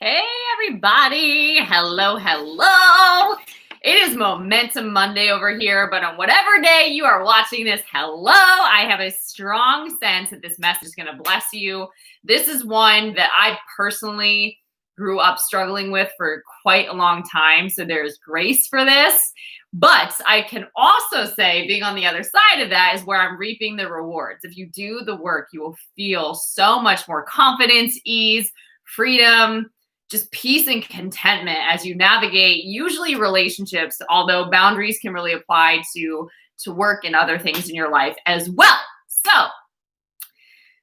Hey, everybody. Hello, hello. It is Momentum Monday over here, but on whatever day you are watching this, hello. I have a strong sense that this message is going to bless you. This is one that I personally grew up struggling with for quite a long time, so there's grace for this. But I can also say, being on the other side of that is where I'm reaping the rewards. If you do the work, you will feel so much more confidence, ease, freedom, just peace and contentment as you navigate usually relationships, although boundaries can really apply to work and other things in your life as well. So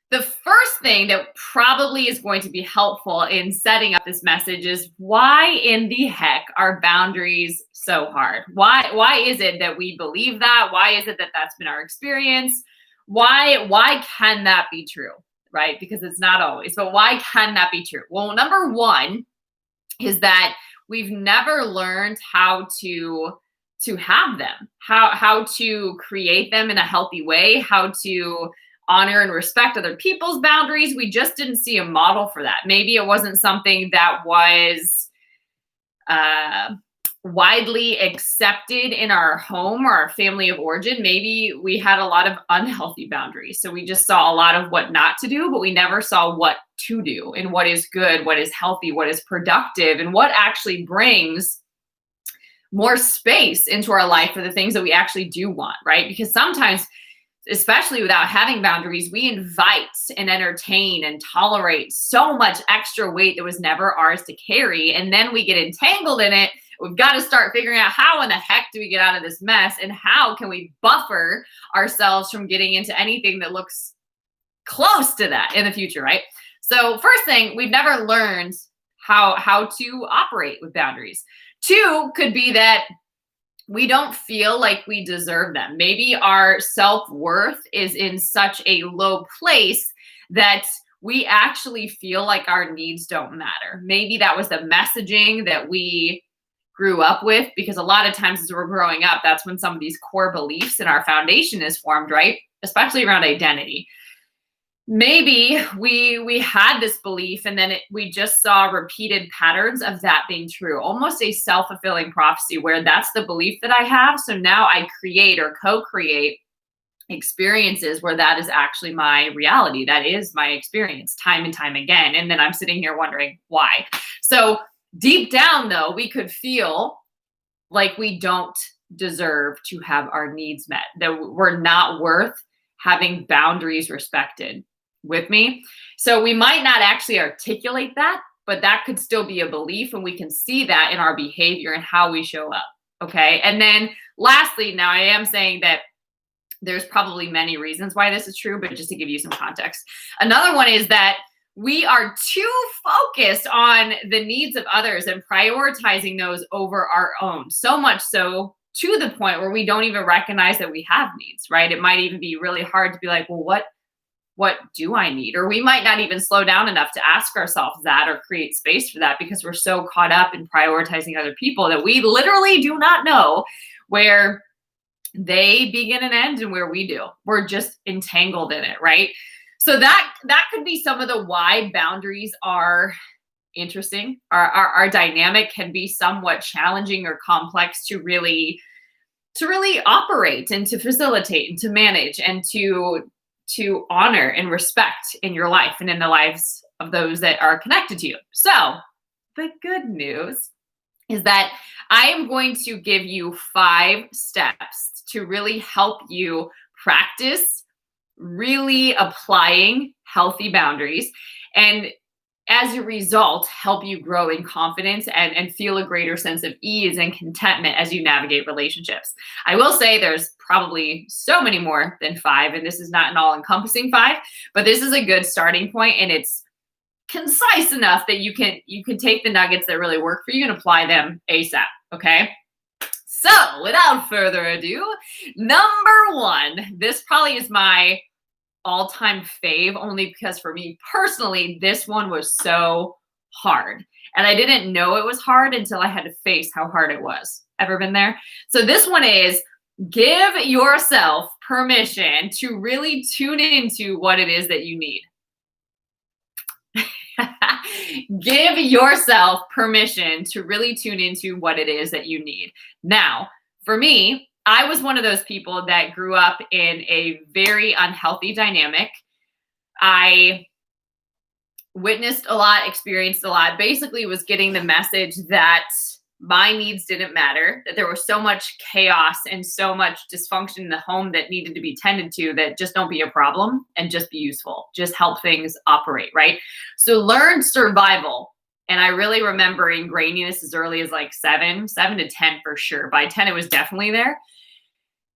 the first thing that probably is going to be helpful in setting up this message is, why in the heck are boundaries so hard? Why is it that we believe that? Why is it that that's been our experience? Why can that be true? Right? Because it's not always, but why can that be true? Well, number one is that we've never learned how to have them, how to create them in a healthy way, how to honor and respect other people's boundaries. We just didn't see a model for that. Maybe it wasn't something that was widely accepted in our home or our family of origin. Maybe we had a lot of unhealthy boundaries. So we just saw a lot of what not to do, but we never saw what to do and what is good, what is healthy, what is productive, and what actually brings more space into our life for the things that we actually do want, right? Because sometimes, especially without having boundaries, we invite and entertain and tolerate so much extra weight that was never ours to carry. And then we get entangled in it. We've got to start figuring out, how in the heck do we get out of this mess, and how can we buffer ourselves from getting into anything that looks close to that in the future, right? So first thing, we've never learned how to operate with boundaries. Two could be that we don't feel like we deserve them. Maybe our self-worth is in such a low place that we actually feel like our needs don't matter. Maybe that was the messaging that we grew up with, because a lot of times as we're growing up, that's when some of these core beliefs in our foundation is formed, right? Especially around identity. Maybe we had this belief, and then we just saw repeated patterns of that being true, almost a self-fulfilling prophecy, where that's the belief that I have. So now I create or co-create experiences where that is actually my reality. That is my experience time and time again. And then I'm sitting here wondering why. So deep down, though, we could feel like we don't deserve to have our needs met, that we're not worth having boundaries respected. With me? So we might not actually articulate that, but that could still be a belief, and we can see that in our behavior and how we show up. Okay. And then lastly, now I am saying that there's probably many reasons why this is true, but just to give you some context, another one is that we are too focused on the needs of others and prioritizing those over our own. So much so to the point where we don't even recognize that we have needs, right? It might even be really hard to be like, well, what do I need? Or we might not even slow down enough to ask ourselves that or create space for that, because we're so caught up in prioritizing other people that we literally do not know where they begin and end and where we do. We're just entangled in it, right? So that could be some of the why boundaries are interesting. Our dynamic can be somewhat challenging or complex to really operate and to facilitate and to manage and to honor and respect in your life and in the lives of those that are connected to you. So the good news is that I am going to give you 5 steps to really help you practice really applying healthy boundaries, and as a result, help you grow in confidence and feel a greater sense of ease and contentment as you navigate relationships. I will say there's probably so many more than 5, and this is not an all-encompassing 5, but this is a good starting point, and it's concise enough that you can take the nuggets that really work for you and apply them ASAP, okay? So without further ado, number 1, this probably is my all-time fave, only because for me personally, this one was so hard. And I didn't know it was hard until I had to face how hard it was. Ever been there? So this one is, give yourself permission to really tune into what it is that you need. Give yourself permission to really tune into what it is that you need. Now, for me, I was one of those people that grew up in a very unhealthy dynamic. I witnessed a lot, experienced a lot, basically was getting the message that my needs didn't matter, that there was so much chaos and so much dysfunction in the home that needed to be tended to, that just don't be a problem and just be useful, just help things operate, right? So learned survival. And I really remember ingraining this as early as like 7 to 10 for sure. By 10, it was definitely there.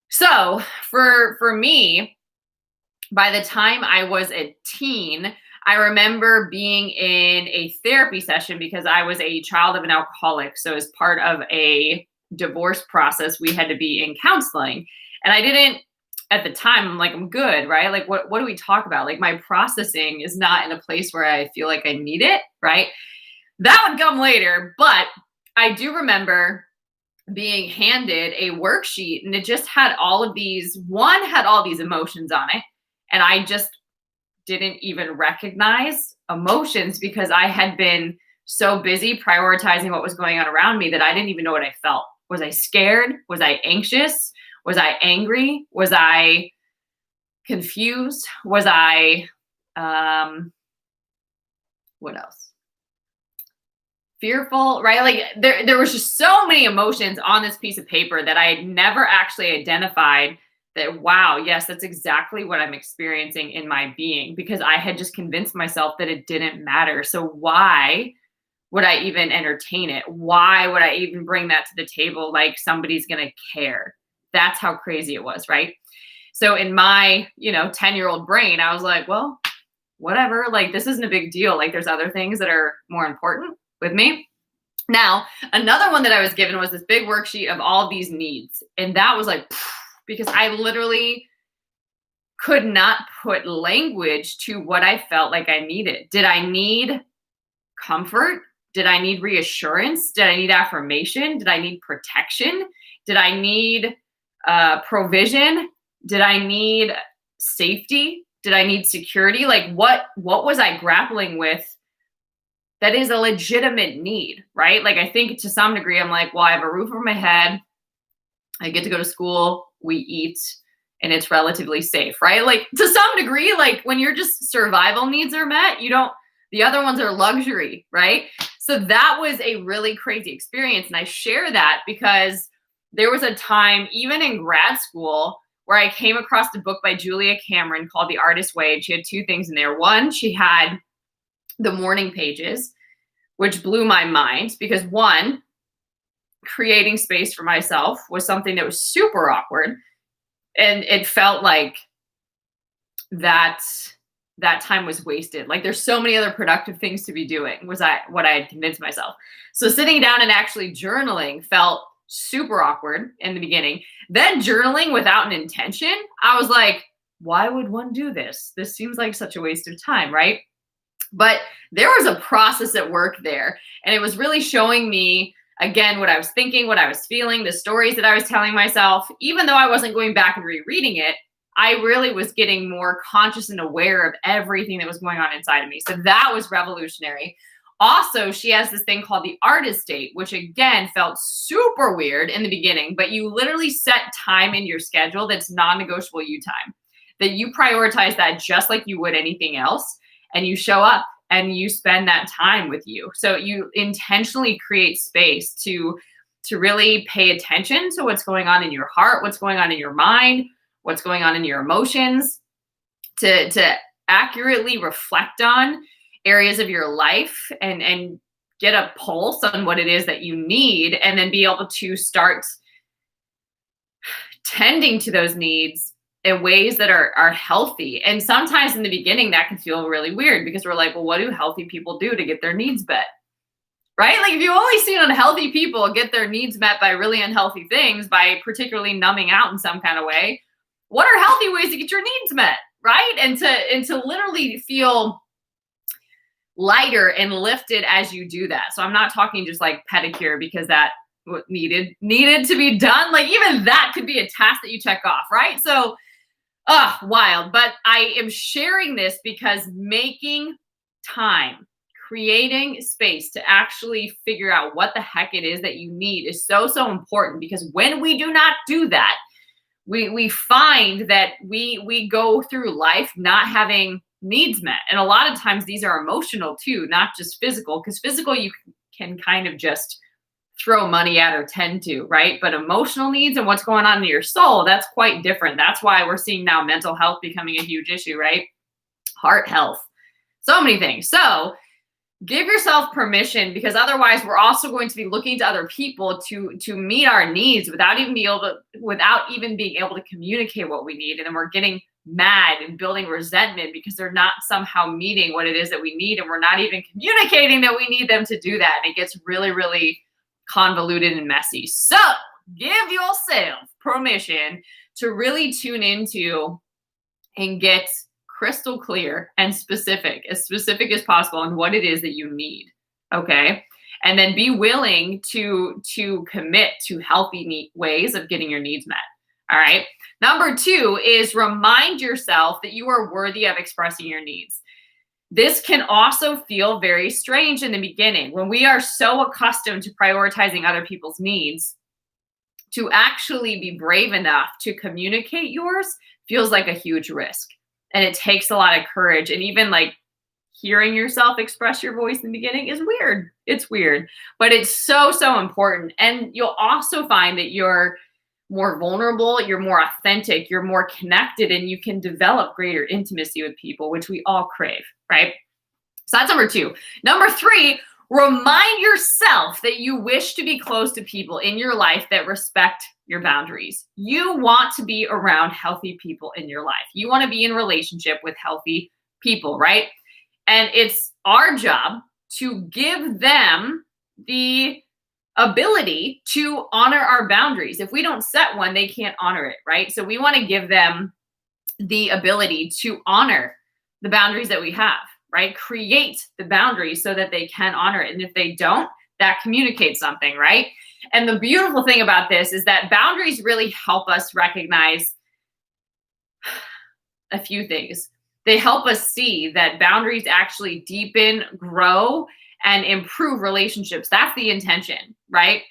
So for me, by the time I was a teen, I remember being in a therapy session because I was a child of an alcoholic. So as part of a divorce process, we had to be in counseling. And I didn't, at the time, I'm like, I'm good, right? Like, what do we talk about? Like, my processing is not in a place where I feel like I need it, right? That would come later. But I do remember being handed a worksheet, and it just had all of these, one had all these emotions on it. And I just didn't even recognize emotions because I had been so busy prioritizing what was going on around me that I didn't even know what I felt. Was I scared? Was I anxious? Was I angry? Was I confused? Was I, what else? Fearful, right? Like there was just so many emotions on this piece of paper that I had never actually identified that, wow, yes, that's exactly what I'm experiencing in my being, because I had just convinced myself that it didn't matter. So why would I even entertain it? Why would I even bring that to the table like somebody's going to care? That's how crazy it was, right? So in my, 10-year-old brain, I was like, well, whatever, like this isn't a big deal. Like there's other things that are more important with me. Now, another one that I was given was this big worksheet of all of these needs. And that was like, because I literally could not put language to what I felt like I needed. Did I need comfort? Did I need reassurance? Did I need affirmation? Did I need protection? Did I need provision? Did I need safety? Did I need security? Like what was I grappling with that is a legitimate need, right? Like I think to some degree, I'm like, well, I have a roof over my head. I get to go to school, we eat, and it's relatively safe, right? Like to some degree, like when your just survival needs are met, the other ones are luxury, right? So that was a really crazy experience. And I share that because there was a time, even in grad school, where I came across a book by Julia Cameron called The Artist's Way. And she had two things in there. One, she had the morning pages, which blew my mind because one, creating space for myself was something that was super awkward. And it felt like that time was wasted. Like there's so many other productive things to be doing was what I had convinced myself. So sitting down and actually journaling felt super awkward in the beginning. Then journaling without an intention, I was like, why would one do this? This seems like such a waste of time, right? But there was a process at work there. And it was really showing me, again, what I was thinking, what I was feeling, the stories that I was telling myself. Even though I wasn't going back and rereading it, I really was getting more conscious and aware of everything that was going on inside of me. So that was revolutionary. Also, she has this thing called the artist date, which again felt super weird in the beginning, but you literally set time in your schedule that's non-negotiable you time, that you prioritize that just like you would anything else, and you show up and you spend that time with you. So you intentionally create space to really pay attention to what's going on in your heart, what's going on in your mind, what's going on in your emotions, to accurately reflect on areas of your life and get a pulse on what it is that you need, and then be able to start tending to those needs in ways that are healthy. And sometimes in the beginning that can feel really weird because we're like, well, what do healthy people do to get their needs met? Right? Like if you've only seen unhealthy people get their needs met by really unhealthy things, by particularly numbing out in some kind of way, what are healthy ways to get your needs met? Right? And to literally feel lighter and lifted as you do that. So I'm not talking just like pedicure because that needed to be done. Like even that could be a task that you check off, right? So wild. But I am sharing this because making time, creating space to actually figure out what the heck it is that you need is so, so important, because when we do not do that, we find that we go through life not having needs met. And a lot of times these are emotional too, not just physical, because physical you can kind of just throw money at or tend to, right? But emotional needs and what's going on in your soul, that's quite different. That's why we're seeing now mental health becoming a huge issue, right? Heart health, so many things. So give yourself permission, because otherwise we're also going to be looking to other people to meet our needs without even being able to communicate what we need. And then we're getting mad and building resentment because they're not somehow meeting what it is that we need, and we're not even communicating that we need them to do that. And it gets really, really convoluted and messy. So give yourself permission to really tune into and get crystal clear and as specific as possible on what it is that you need. Okay. And then be willing to commit to healthy ways of getting your needs met. All right. Number 2 is remind yourself that you are worthy of expressing your needs. This can also feel very strange in the beginning when we are so accustomed to prioritizing other people's needs. To actually be brave enough to communicate yours feels like a huge risk. And it takes a lot of courage. And even like hearing yourself express your voice in the beginning is weird. It's weird, but it's so, so important. And you'll also find that you're more vulnerable, you're more authentic, you're more connected, and you can develop greater intimacy with people, which we all crave, right? So that's number 2. Number 3, remind yourself that you wish to be close to people in your life that respect your boundaries. You want to be around healthy people in your life. You want to be in relationship with healthy people, right? And it's our job to give them the ability to honor our boundaries. If we don't set one, they can't honor it, right? So we want to give them the ability to honor the boundaries that we have, right? Create the boundaries so that they can honor it. And if they don't, that communicates something, right? And the beautiful thing about this is that boundaries really help us recognize a few things. They help us see that boundaries actually deepen, grow, and improve relationships. That's the intention, right?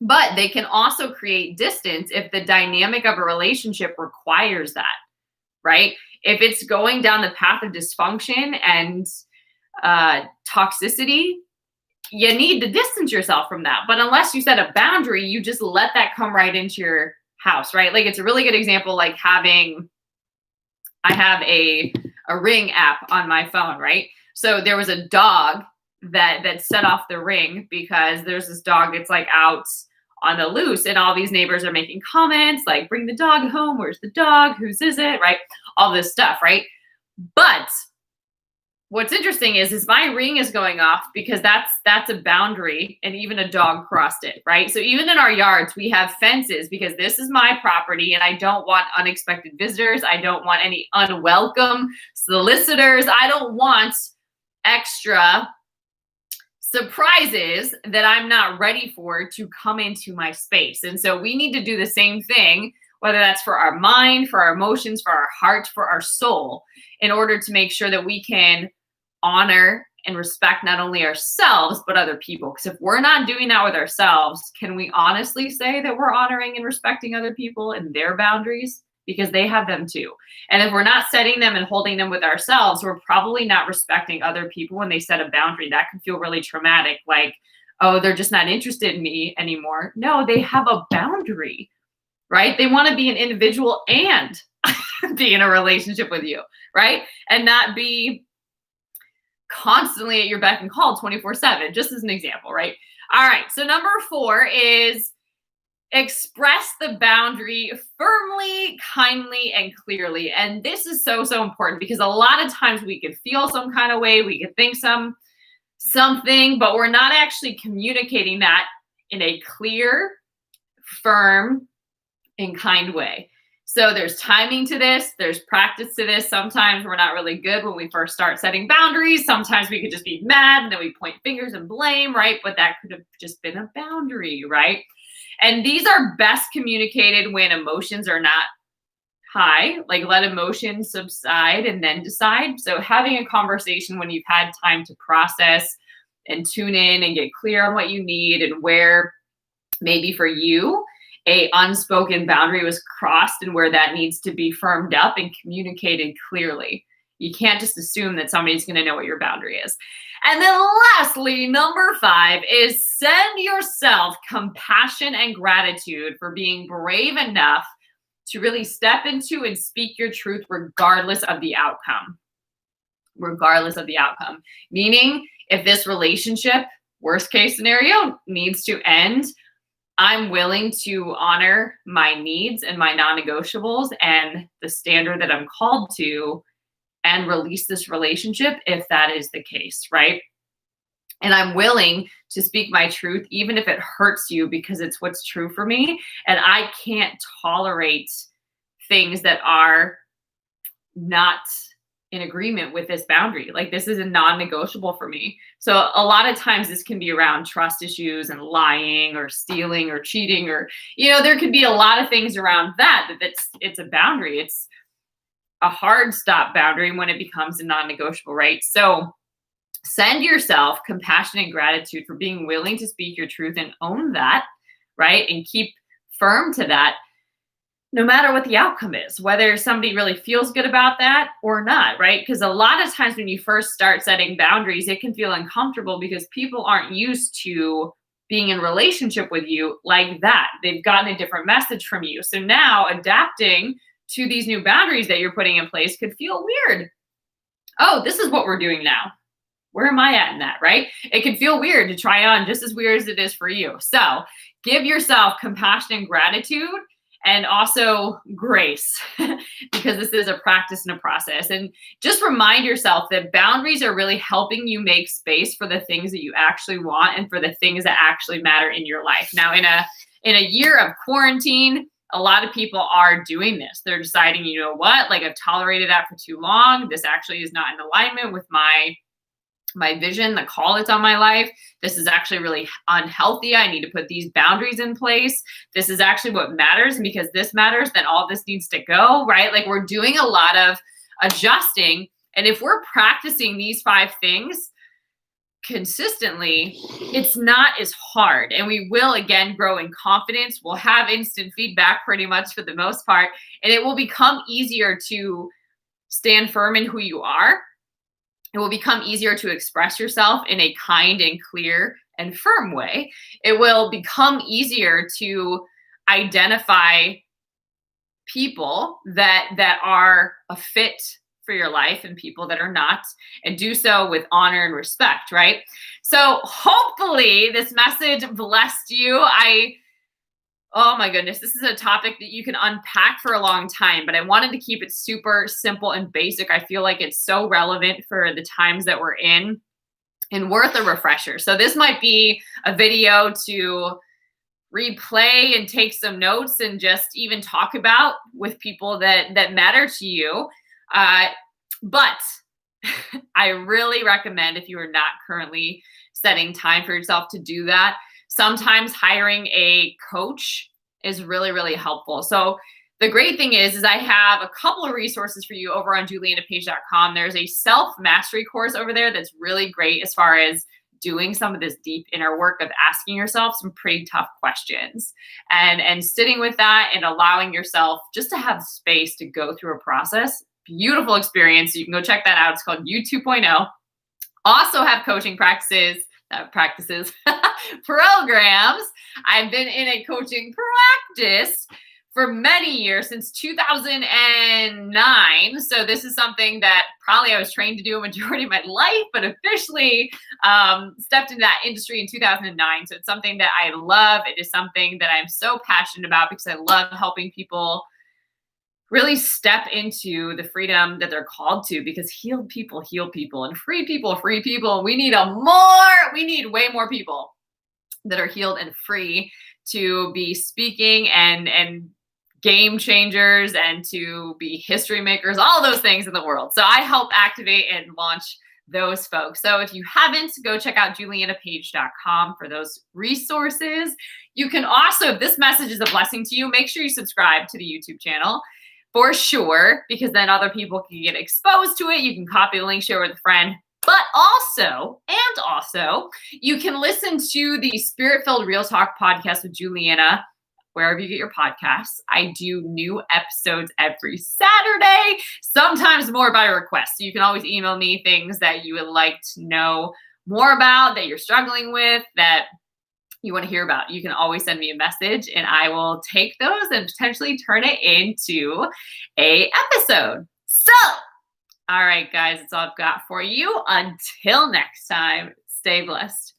But they can also create distance if the dynamic of a relationship requires that, right? If it's going down the path of dysfunction and toxicity, you need to distance yourself from that. But unless you set a boundary, you just let that come right into your house, right? Like it's a really good example, like I have a Ring app on my phone, right? So there was a dog that set off the Ring because there's this dog that's like out on the loose, and all these neighbors are making comments like, bring the dog home, where's the dog, whose is it, right? All this stuff, right? But what's interesting is my Ring is going off because that's a boundary, and even a dog crossed it, right? So even in our yards, we have fences because this is my property and I don't want unexpected visitors. I don't want any unwelcome solicitors. I don't want extra surprises that I'm not ready for to come into my space. And so we need to do the same thing, whether that's for our mind, for our emotions, for our heart, for our soul, in order to make sure that we can honor and respect not only ourselves, but other people. Because if we're not doing that with ourselves, can we honestly say that we're honoring and respecting other people and their boundaries? Because they have them too. And if we're not setting them and holding them with ourselves, we're probably not respecting other people when they set a boundary. That can feel really traumatic. Like, oh, they're just not interested in me anymore. No, they have a boundary, right? They want to be an individual and be in a relationship with you, right? And not be constantly at your beck and call 24/7, just as an example, right? All right. So number 4 is express the boundary firmly, kindly, and clearly. And this is so, so important because a lot of times we could feel some kind of way, we could think something, but we're not actually communicating that in a clear, firm, and kind way. So there's timing to this. There's practice to this. Sometimes we're not really good when we first start setting boundaries. Sometimes we could just be mad and then we point fingers and blame, right? But that could have just been a boundary, right? And these are best communicated when emotions are not high, like let emotions subside and then decide. So having a conversation when you've had time to process and tune in and get clear on what you need and where maybe for you a unspoken boundary was crossed and where that needs to be firmed up and communicated clearly. You can't just assume that somebody's going to know what your boundary is. And then lastly, number 5 is send yourself compassion and gratitude for being brave enough to really step into and speak your truth regardless of the outcome. Regardless of the outcome. Meaning, if this relationship, worst case scenario, needs to end, I'm willing to honor my needs and my non-negotiables and the standard that I'm called to and release this relationship if that is the case, right? And I'm willing to speak my truth, even if it hurts you, because it's what's true for me. And I can't tolerate things that are not in agreement with this boundary. Like, this is a non-negotiable for me. So a lot of times this can be around trust issues and lying or stealing or cheating, or, there could be a lot of things around it's a boundary. It's a hard stop boundary when it becomes a non-negotiable, right? So send yourself compassion and gratitude for being willing to speak your truth and own that, right? And keep firm to that, no matter what the outcome is, whether somebody really feels good about that or not, right? Because a lot of times when you first start setting boundaries, it can feel uncomfortable because people aren't used to being in relationship with you like that. They've gotten a different message from you. So now adapting to these new boundaries that you're putting in place could feel weird. Oh, this is what we're doing now. Where am I at in that, right? It can feel weird to try on, just as weird as it is for you. So give yourself compassion and gratitude, and also grace, because this is a practice and a process. And just remind yourself that boundaries are really helping you make space for the things that you actually want and for the things that actually matter in your life. Now, in a year of quarantine, a lot of people are doing this. They're deciding, you know what, like, I've tolerated that for too long. This actually is not in alignment with my vision, the call that's on my life. This is actually really unhealthy. I need to put these boundaries in place. This is actually what matters. And because this matters, then all this needs to go, right? Like, we're doing a lot of adjusting. And if we're practicing these 5 things consistently, it's not as hard. And we will, again, grow in confidence. We'll have instant feedback pretty much for the most part. And it will become easier to stand firm in who you are. It will become easier to express yourself in a kind and clear and firm way. It will become easier to identify people that are a fit for your life and people that are not, and do so with honor and respect, right? So hopefully this message blessed you. Oh my goodness, this is a topic that you can unpack for a long time, but I wanted to keep it super simple and basic. I feel like it's so relevant for the times that we're in and worth a refresher. So this might be a video to replay and take some notes and just even talk about with people that matter to you. But I really recommend, if you are not currently setting time for yourself to do that, sometimes hiring a coach is really, really helpful. So the great thing is I have a couple of resources for you over on julianapage.com. There's a self-mastery course over there that's really great as far as doing some of this deep inner work of asking yourself some pretty tough questions and sitting with that and allowing yourself just to have space to go through a process. Beautiful experience. You can go check that out. It's called You 2.0. Also have coaching programs. I've been in a coaching practice for many years, since 2009. So this is something that probably I was trained to do a majority of my life, but officially stepped into that industry in 2009. So it's something that I love. It is something that I'm so passionate about because I love helping people really step into the freedom that they're called to, because healed people heal people, and free people free people. We need way more people that are healed and free to be speaking and game changers and to be history makers, all those things in the world. So I help activate and launch those folks. So if you haven't, go check out julianapage.com for those resources. You can also, if this message is a blessing to you, make sure you subscribe to the YouTube channel. for sure, because then other people can get exposed to it. You can copy the link, share with a friend. But also, you can listen to the Spirit Filled Real Talk podcast with Juliana wherever you get your podcasts. I do new episodes every Saturday, sometimes more by request. So you can always email me things that you would like to know more about, that you're struggling with, that you want to hear about. You can always send me a message and I will take those and potentially turn it into a episode. So, all right, guys, that's all I've got for you. Until next time, stay blessed.